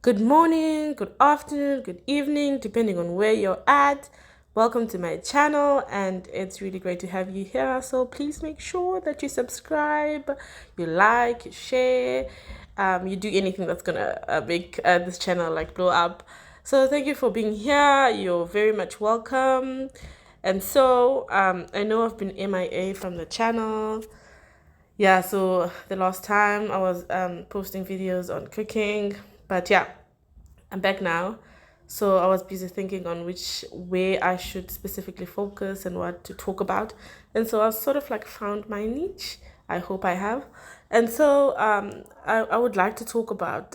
Good morning, good afternoon, good evening, depending on where you're at. Welcome to my channel, and it's really great to have you here. So please make sure that you subscribe, you like, you share, you do anything that's gonna make this channel like blow up. So thank you for being here. You're very much welcome. And so I know I've been MIA from the channel. Yeah, so the last time I was posting videos on cooking, but yeah, I'm back now. So I was busy thinking on which way I should specifically focus and what to talk about. And so I've sort of like found my niche. I hope I have. And so I would like to talk about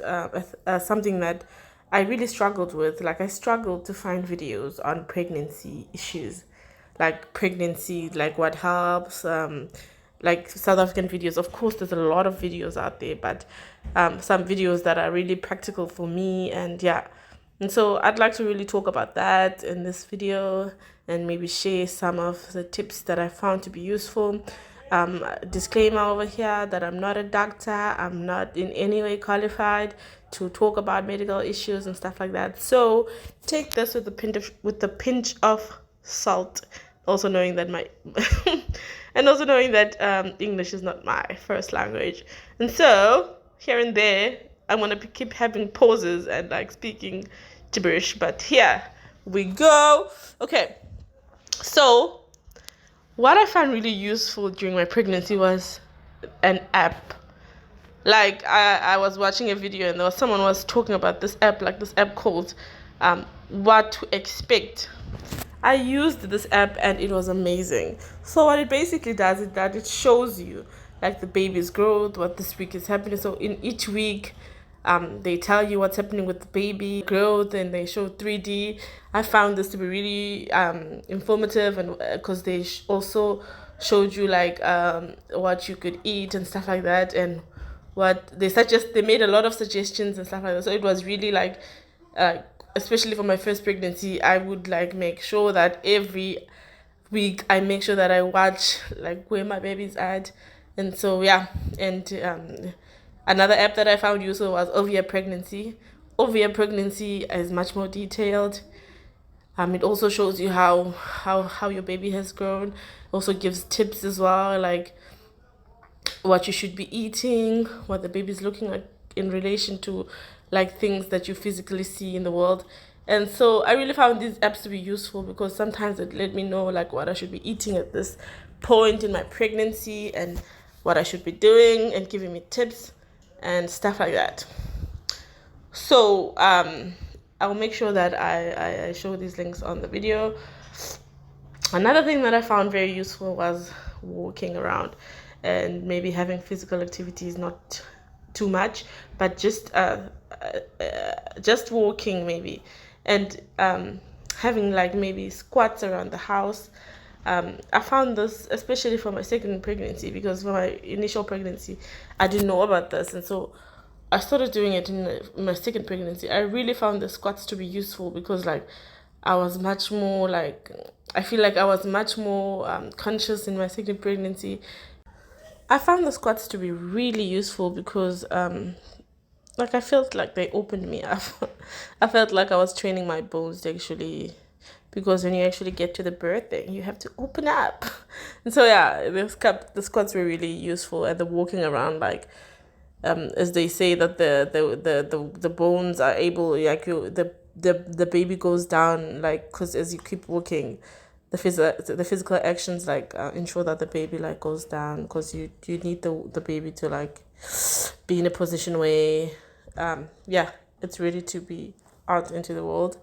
something that I really struggled with. Like, I struggled to find videos on pregnancy issues, like pregnancy, like what helps, like South African videos. Of course, there's a lot of videos out there, but some videos that are really practical for me. And yeah, and so I'd like to really talk about that in this video and maybe share some of the tips that I found to be useful. Disclaimer over here that I'm not a doctor, I'm not in any way qualified to talk about medical issues and stuff like that. So take this with a pinch of salt. Also knowing that my and also knowing that English is not my first language, and so here and there I'm gonna keep having pauses and like speaking gibberish. But here we go. Okay, so what I found really useful during my pregnancy was an app. Like I was watching a video and there was someone was talking about this app, like this app called What to Expect. I used this app and it was amazing. So what it basically does is that it shows you like the baby's growth, what this week is happening. So in each week, they tell you what's happening with the baby growth, and they show 3D. I found this to be really informative, and because they also showed you like what you could eat and stuff like that, and what they made a lot of suggestions and stuff like that. So it was really like uh, especially for my first pregnancy, I would like make sure that every week I make sure that I watch like where my baby's at. And so yeah, and another app that I found useful was Ovia Pregnancy. Ovia Pregnancy is much more detailed. It also shows you how your baby has grown. Also gives tips as well, like what you should be eating, what the baby's looking like in relation to like things that you physically see in the world. And so I really found these apps to be useful because sometimes it let me know like what I should be eating at this point in my pregnancy and what I should be doing and giving me tips and stuff like that. So I'll make sure that I show these links on the video. Another thing that I found very useful was walking around and maybe having physical activities, not too much, but just walking maybe, and having like maybe squats around the house. I found this especially for my second pregnancy, because for my initial pregnancy I didn't know about this, and so I started doing it in my second pregnancy. I really found the squats to be useful because like I was much more like, I feel like I was much more conscious in my second pregnancy. I found the squats to be really useful because like I felt like they opened me up. I felt like I was training my bones to actually, because when you actually get to the birthing, you have to open up. And so yeah, the squats were really useful, and the walking around, like as they say that the bones are able, like the baby goes down, like because as you keep walking, the physical actions like ensure that the baby like goes down, because you need the baby to like be in a position where yeah, it's ready to be out into the world.